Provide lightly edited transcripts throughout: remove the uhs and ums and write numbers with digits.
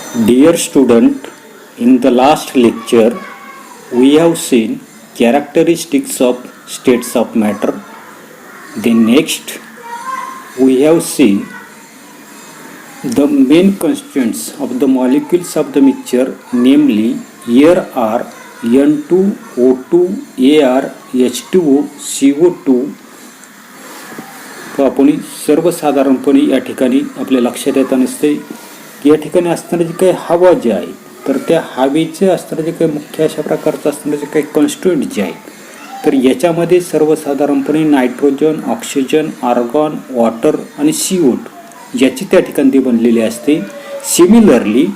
Dear student, in the last lecture we have seen characteristics of states of matter. Then next we have seen the main constituents of the molecules of the mixture, namely here are N2, O2, AR, H2O, CO2. आपण सर्वसाधारणपणे या ठिकाणी आपल्या लक्षात येत नसते की या ठिकाणी असणारे जे काही हवा जे आहे तर त्या हवेचे असणारे जे काही मुख्य अशा प्रकारचं असणारे जे काही कॉन्स्टिट्यूएंट जे आहेत तर याच्यामध्ये सर्वसाधारणपणे नायट्रोजन, ऑक्सिजन, आर्गॉन, वॉटर आणि CO2 याची त्या ठिकाणी बनलेली असते. Similarly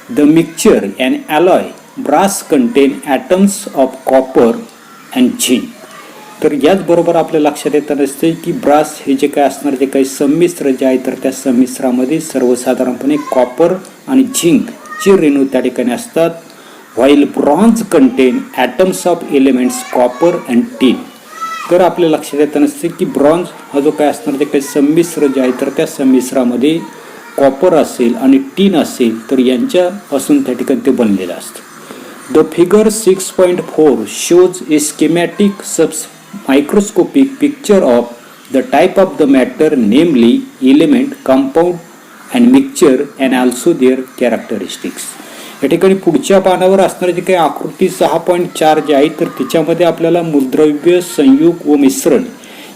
the mixture and alloy brass contain atoms of copper and zinc. तर याचबरोबर आपल्या लक्षात येत असते की ब्रास हे जे काय असणार जे काही संमिश्र जे आहे तर त्या संमिश्रामध्ये सर्वसाधारणपणे कॉपर आणि झिंकचे रेणू त्या ठिकाणी असतात. While bronze contain atoms of elements copper and tin. तर आपल्या लक्षात येत असते की ब्रॉन्झ हा जो काय असणार जे काही संमिश्र जे आहे तर त्या संमिश्रामध्ये कॉपर असेल आणि टीन असेल तर यांच्यापासून त्या ठिकाणी ते बनलेलं असतं. The figure 6.4 shows a schematic microscopic picture of the type of the matter, namely element, compound and mixture and also their characteristics. या ठिकाणी पुढच्या पानावर असणारे जे काही आकृती 6.4 जे आहे तर तिच्यामध्ये आपल्याला मूलद्रव्य, संयुग व मिश्रण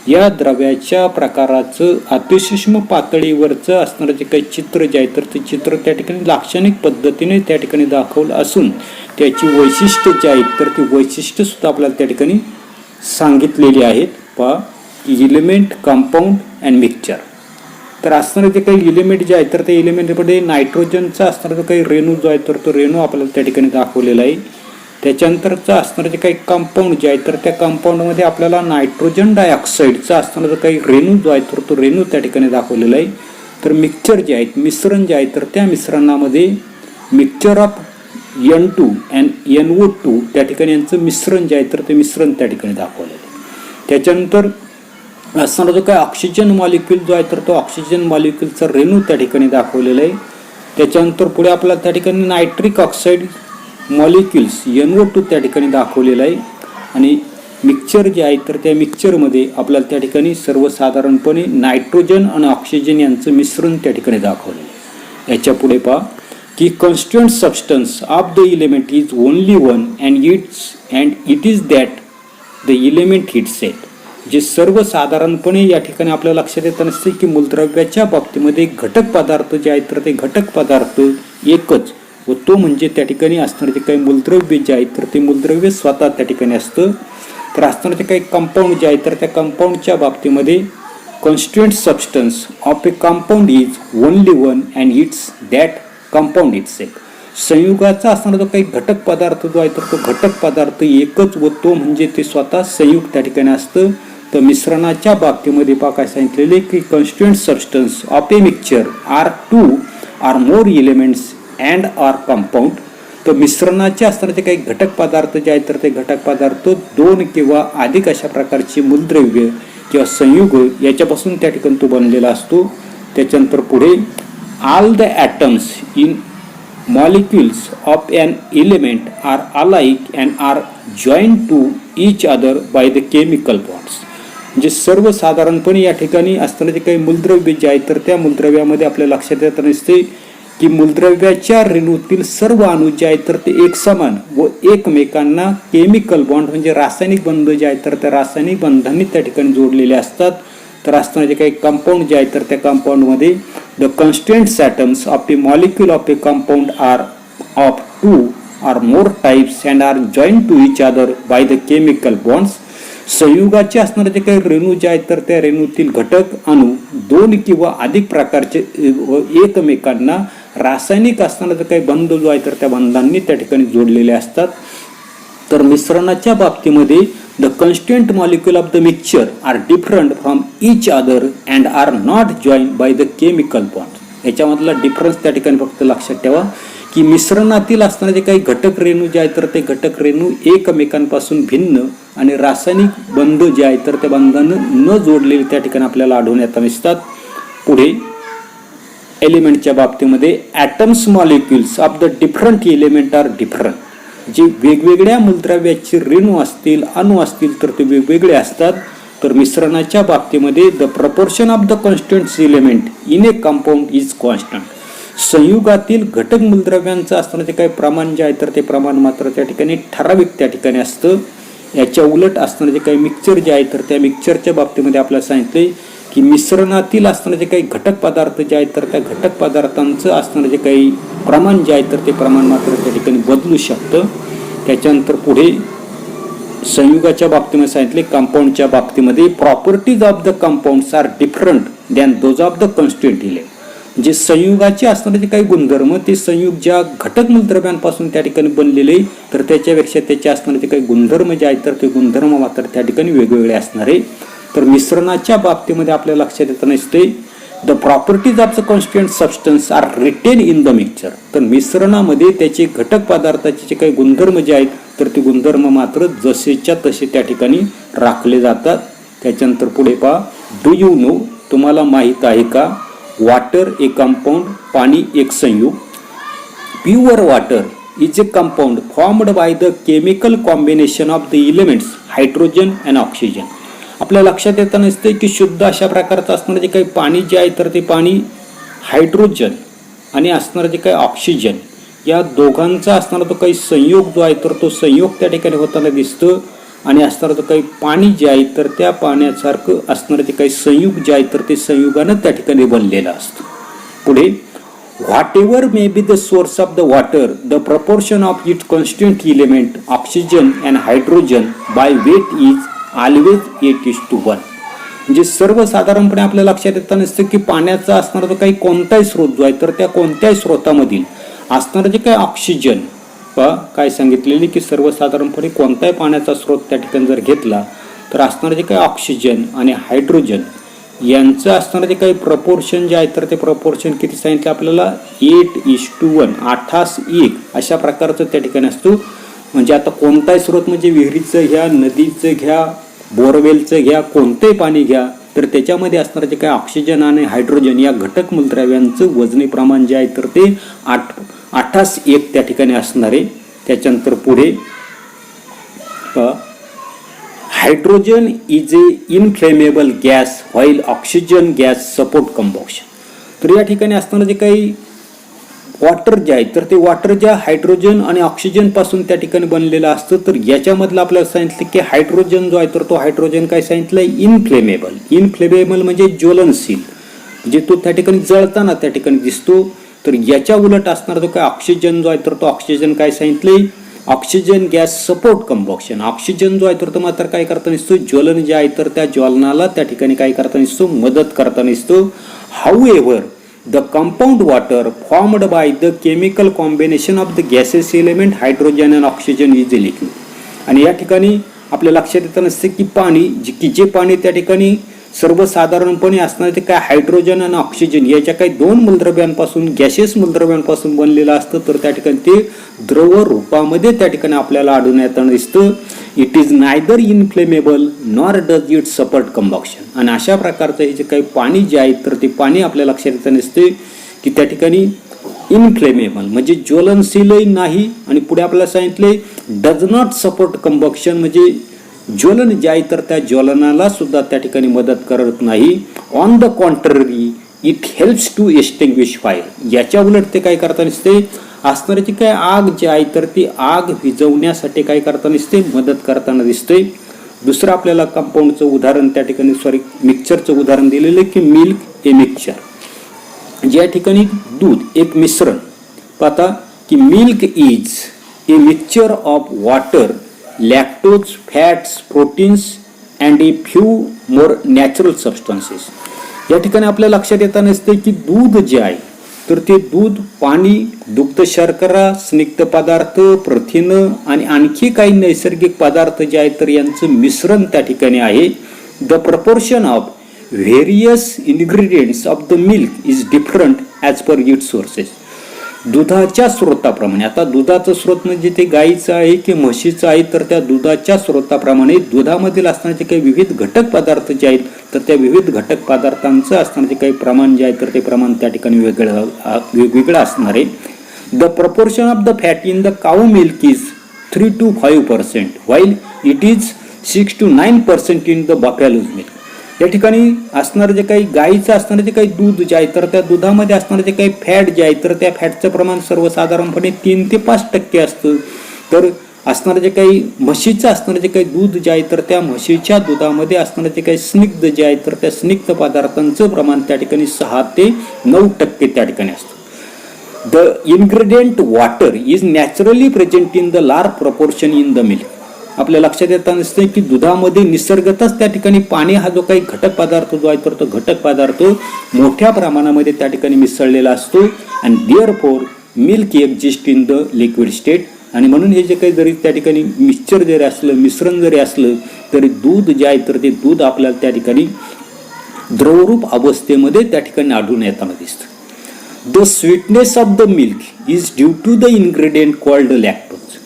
या द्रव्याच्या प्रकाराचं अतिसूक्ष्म पातळीवरचं असणारं जे काही चित्र जे आहे तर ते चित्र त्या ठिकाणी लाक्षणिक पद्धतीने त्या ठिकाणी दाखवलं असून त्याची वैशिष्ट्य जे आहेत तर ती वैशिष्ट्य सुद्धा आपल्याला त्या ठिकाणी सांगितलेली आहेत. पहा इलिमेंट, कंपाऊंड अँड मिक्सचर. तर असणारे जे काही इलिमेंट जे आहे तर त्या इलिमेंटमध्ये नायट्रोजनचा असणारा जो काही रेणू जो आहे तर तो रेणू आपल्याला त्या ठिकाणी दाखवलेला आहे. त्याच्यानंतरचा असणारं जे काही कंपाऊंड जे आहे तर त्या कंपाऊंडमध्ये आपल्याला नायट्रोजन डायऑक्साईडचा असणारा जो काही रेणू जो आहे तर तो रेणू त्या ठिकाणी दाखवलेला आहे. तर मिक्सचर जे आहेत मिश्रण जे आहे तर त्या मिश्रणामध्ये mixture of N2 and NO2 त्या ठिकाणी यांचं मिश्रण जे आहे तर ते मिश्रण त्या ठिकाणी दाखवलेलं आहे. त्याच्यानंतर असणारा जो काही ऑक्सिजन मॉलिक्यूल जो आहे तर तो ऑक्सिजन मॉलिक्यूलचा रेणू त्या ठिकाणी दाखवलेला आहे. त्याच्यानंतर पुढे आपल्याला त्या ठिकाणी नायट्रिक ऑक्साईड मॉलिक्युल्स NO2 त्या ठिकाणी दाखवलेलं आहे. आणि मिक्सचर जे आहे तर त्या मिक्सचरमध्ये आपल्याला त्या ठिकाणी सर्वसाधारणपणे नायट्रोजन आणि ऑक्सिजन यांचं मिश्रण त्या ठिकाणी दाखवलेलं आहे. याच्या पुढे पहा की constituent substance of the element is only one and it is that the element itself. जे सर्वसाधारणपणे या ठिकाणी आपल्या लक्षात येत नसते की मूलद्रव्याच्या बाबतीमध्ये घटक पदार्थ जे आहेत तर ते घटक पदार्थ एकच व तो म्हणजे त्या ठिकाणी असणारे जे काही मूलद्रव्य जे आहेत तर ते मूलद्रव्य स्वतः त्या ठिकाणी असतं. तर असणारे जे काही कंपाऊंड जे आहे तर त्या कंपाऊंडच्या बाबतीमध्ये constituent substance of a compound is only one and it's that compound itself. संयुगाचा असणारा जो काही घटक पदार्थ जो आहे तर तो घटक पदार्थ एकच व तो म्हणजे ते स्वतः संयुग त्या ठिकाणी असतं. तर मिश्रणाच्या बाबतीमध्ये पहा काय सांगितलेले की constituent substance of a mixture are 2 or more elements and or compound. तर मिश्रणाचे असणारे जे काही घटक पदार्थ जे आहेत तर ते घटक पदार्थ 2 किंवा अधिक अशा प्रकारची मूलद्रव्य किंवा संयुग याच्यापासून त्या ठिकाणी तो बनलेला असतो. त्याच्यानंतर पुढे all the atoms in molecules of an element are alike and are joined to each other by the chemical bonds. म्हणजे सर्वसाधारणपणे या ठिकाणी असणारे जे काही मूलद्रव्य जे आहे तर त्या मूलद्रव्यामध्ये आपल्या लक्षात येत नसते की मूलद्रव्याच्या रेणूतील सर्व अणू जे आहेत तर ते एकसमान व एकमेकांना केमिकल बॉन्ड म्हणजे रासायनिक बंध जे आहेत तर त्या रासायनिक बंधांनी त्या ठिकाणी जोडलेले असतात. तर असणारे जे काही कंपाऊंड जे आहेत तर त्या कंपाऊंडमध्ये the constituents atoms of a molecule of a compound are of 2 or more types and are joined to each other by the chemical bonds. संयुगाचे असणारे जे काही रेणू जे आहेत तर त्या रेणूतील घटक अणू 2 किंवा अधिक प्रकारचे एकमेकांना रासायनिक असणारा जो काही बंध जो आहे तर त्या बंधांनी त्या ठिकाणी जोडलेले असतात. तर मिश्रणाच्या बाबतीमध्ये the constituent molecule of the mixture are different from each other and are not joined by the chemical bond. याच्यामधला डिफरन्स त्या ठिकाणी फक्त लक्षात ठेवा की मिश्रणातील असणारे जे काही घटक रेणू जे आहेत तर ते घटक रेणू एकमेकांपासून भिन्न आणि रासायनिक बंध जे आहेत तर त्या बंधानं न जोडलेले त्या ठिकाणी आपल्याला आढळून येताना दिसतात. पुढे एलिमेंटच्या बाबतीमध्ये atoms molecules of the different element are different. जे वेगवेगळ्या मूलद्रव्याचे रेणू असतील, अणू असतील तर ते वेगवेगळे असतात. तर मिश्रणाच्या बाबतीमध्ये the proportion of the constants element in a compound is constant. संयुगातील घटक मूलद्रव्यांचं असताना जे काही प्रमाण जे आहे तर ते प्रमाण मात्र त्या ठिकाणी ठराविक त्या ठिकाणी असतं. याच्या उलट असताना जे काही मिक्सचर जे आहे तर त्या मिक्सचरच्या बाबतीमध्ये आपल्याला सांगितले की मिश्रणातील असताना जे काही घटक पदार्थ जे आहेत तर त्या घटक पदार्थांचं असताना जे काही प्रमाण जे आहे तर ते प्रमाण मात्र त्या ठिकाणी बदलू शकतं. त्याच्यानंतर पुढे संयुगाच्या बाबतीमध्ये सांगितले कंपाऊंडच्या बाबतीमध्ये properties of the compounds are different than those of the constituent element. जे संयुगाचे असणारे जे काही गुणधर्म ते संयुग ज्या घटक मूलद्रव्यांपासून त्या ठिकाणी बनलेले तर त्याच्यापेक्षा त्याचे असणारे जे काही गुणधर्म जे आहेत तर ते गुणधर्म मात्र त्या ठिकाणी वेगवेगळे असणारे. तर मिश्रणाच्या बाबतीमध्ये आपल्या लक्षात येत नसते the properties of the constituent substance are retain in the mixture. तर मिश्रणामध्ये त्याचे घटक पदार्थाचे जे काही गुणधर्म जे आहेत तर ते गुणधर्म मात्र जसेच्या तसे त्या ठिकाणी राखले जातात. त्याच्यानंतर पुढे पहा डू यू नो, तुम्हाला माहीत आहे का, वॉटर ए कंपाऊंड, पाणी एक संयुग. Pure water is a compound formed by the chemical combination of the elements hydrogen and oxygen. आपल्या लक्षात येत नसते की शुद्ध अशा प्रकारचं असणारं जे काही पाणी जे आहे तर ते पाणी हायड्रोजन आणि असणारं जे काही ऑक्सिजन या दोघांचा असणारा तो काही संयोग जो आहे तर तो संयोग त्या ठिकाणी होताना दिसतं. आणि असणारं तर काही पाणी जे आहे तर त्या पाण्यासारखं असणारं जे काही संयुग जे आहे तर ते संयुगानं त्या ठिकाणी बनलेलं असतं. पुढे whatever may be the source of the water the proportion of it constituent element oxygen and hydrogen by weight is always 8:1. म्हणजे सर्वसाधारणपणे आपल्या लक्षात येत नसतं की पाण्याचा असणारा जो काही कोणताही स्रोत जो आहे तर त्या कोणत्याही स्रोतामधील असणारं जे काही ऑक्सिजन काय सांगितलेले की सर्वसाधारणपणे कोणताही पाण्याचा स्रोत त्या ठिकाणी जर घेतला तर असणारं जे काही ऑक्सिजन आणि हायड्रोजन यांचं असणारं जे काही प्रपोर्शन जे आहे तर ते प्रपोर्शन किती सांगितलं आपल्याला 8:1 8:1 अशा प्रकारचं त्या ठिकाणी असतो. म्हणजे आता कोणताही स्रोत म्हणजे विहिरीचं घ्या, नदीचं घ्या, बोरवेलचं घ्या, कोणतंही पाणी घ्या तर त्याच्यामध्ये असणारं जे काही ऑक्सिजन आणि हायड्रोजन या घटक मूलद्रव्यांचं वजनी प्रमाण जे आहे तर ते 8:1 त्या ठिकाणी असणार आहे. त्याच्यानंतर पुढे hydrogen is a inflammable gas while oxygen gas support combustion. तर या ठिकाणी असणारं जे काही वॉटर जे आहे तर ते वॉटर ज्या हायड्रोजन आणि ऑक्सिजन पासून त्या ठिकाणी बनलेलं असतं. तर याच्यामधलं आपल्याला सांगितलं की हायड्रोजन जो आहे तर तो हायड्रोजन काय सांगितलंय इनफ्लेमेबल. इनफ्लेमेबल म्हणजे ज्वलनशील, म्हणजे तो त्या ठिकाणी जळताना त्या ठिकाणी दिसतो. तर याच्या उलट असणारा जो काय ऑक्सिजन जो आहे तर तो ऑक्सिजन काय सांगितलंय ऑक्सिजन गॅस सपोर्ट कंबॉक्शन. ऑक्सिजन जो आहे तर तो मात्र काय करता नसतो ज्वलन जे आहे तर त्या ज्वलनाला त्या ठिकाणी काय करता नसतो मदत करता नसतो. However the compound water formed by the chemical combination of the gases element hydrogen and oxygen is a liquid. आणि या ठिकाणी आपल्या लक्षात येत नसते की पाणी जे पाणी त्या ठिकाणी सर्वसाधारणपणे असणारे ते काय हायड्रोजन आणि ऑक्सिजन याच्या काही दोन मूलद्रव्यांपासून गॅसेस मूलद्रव्यांपासून बनलेलं असतं. तर त्या ठिकाणी ते द्रव रूपामध्ये त्या ठिकाणी आपल्याला आढळून येताना दिसतं. It is neither inflammable nor does it support combustion. आणि अशा प्रकारचं हे जे काही पाणी जे आहे तर ते पाणी आपल्या लक्षात येताना दिसते की त्या ठिकाणी इनफ्लेमेबल म्हणजे ज्वलनशीलही नाही. आणि पुढे आपल्याला सांगितले डज नॉट सपोर्ट कंबॉक्शन म्हणजे ज्वलन जे आहे तर त्या ज्वलनाला सुद्धा त्या ठिकाणी मदत करत नाही. On the contrary it helps to extinguish fire. याच्या उलट ते काय करता नसते असणाऱ्याची काय आग जी आहे तर ती आग विझवण्यासाठी काय करता नसते मदत करताना दिसते. दुसरं आपल्याला कंपाऊंडचं उदाहरण त्या ठिकाणी मिक्सचरचं उदाहरण दिलेलं की मिल्क ए मिक्सचर. ज्या ठिकाणी दूध एक मिश्रण पाहता की milk is a mixture of water lactose fats proteins and a few more natural substances. या ठिकाणी आपल्या लक्षात येताना असते की दूध जे आहे तर ते दूध पाणी दुग्ध शर्करा स्निग्ध पदार्थ प्रथिनं आणि आणखी काही नैसर्गिक पदार्थ जे आहेत तर यांचं मिश्रण त्या ठिकाणी आहे. The proportion of various ingredients of the milk is different as per it sources. दुधाच्या स्रोताप्रमाणे, आता दुधाचं स्रोत म्हणजे ते गाईचं आहे की म्हशीचं आहे, तर त्या दुधाच्या स्रोताप्रमाणे दुधामधील असणारे काही विविध घटक पदार्थ जे आहेत, तर त्या विविध घटक पदार्थांचं असणारे काही प्रमाण जे आहे, तर ते प्रमाण त्या ठिकाणी वेगवेगळं असणार आहे. The proportion of the fat in the cow milk is 3 to 5%, while it is 6 to 9% in the buffalo's milk. या ठिकाणी असणारं जे काही गाईचं असणारं जे काही दूध जे आहे, तर त्या दुधामध्ये असणारं जे काही फॅट जे आहे, तर त्या फॅटचं प्रमाण सर्वसाधारणपणे 3 ते 5% असतं. तर असणारं जे काही म्हशीचं असणारं जे काही दूध जे आहे, तर त्या म्हशीच्या दुधामध्ये असणारं जे काही स्निग्ध जे आहे, तर त्या स्निग्ध पदार्थांचं प्रमाण त्या ठिकाणी 6 ते 9% त्या ठिकाणी असतं. The ingredient water is naturally present in the large proportion in the milk. आपल्या लक्षात येताना दिसतंय की दुधामध्ये निसर्गतच त्या ठिकाणी पाणी हा जो काही घटक पदार्थ जो आहे, तर तो घटक पदार्थ मोठ्या प्रमाणामध्ये त्या ठिकाणी मिसळलेला असतो. And therefore milk exist in the liquid state. आणि म्हणून हे जे काही जरी त्या ठिकाणी मिक्सचर जरी असलं, मिश्रण जरी असलं, तरी दूध जे आहे, तर ते दूध आपल्याला त्या ठिकाणी द्रवरूप अवस्थेमध्ये त्या ठिकाणी आढळून येताना दिसतं. The sweetness of the milk is due to the ingredient called lactose.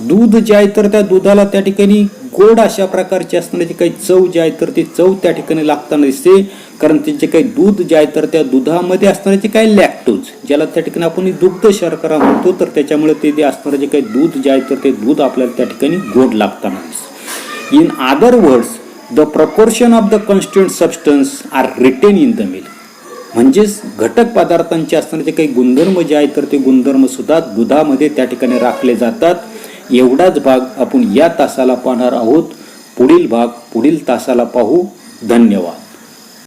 दूध जे आहे, तर त्या दुधाला त्या ठिकाणी गोड अशा प्रकारची असणारी काही चव जी आहे, तर ती चव त्या ठिकाणी लागताना दिसते. कारण ते जे काही दूध जे आहे, तर त्या दुधामध्ये असणारे जे काही लॅक्टोज, ज्याला त्या ठिकाणी आपण दुग्ध शर्करा म्हणतो, तर त्याच्यामुळे ते असणारे जे काही दूध जे आहे, तर ते दूध आपल्याला त्या ठिकाणी गोड लागताना दिसतं. In other words, the proportion of the constituent substance are retain in the milk. म्हणजेच घटक पदार्थांचे असणारे जे काही गुणधर्म जे आहेत, तर ते गुणधर्म सुद्धा दुधामध्ये त्या ठिकाणी राखले जातात. एवढाच भाग आपण या तासाला पाहणार आहोत. पुढील भाग पुढील तासाला पाहू. धन्यवाद.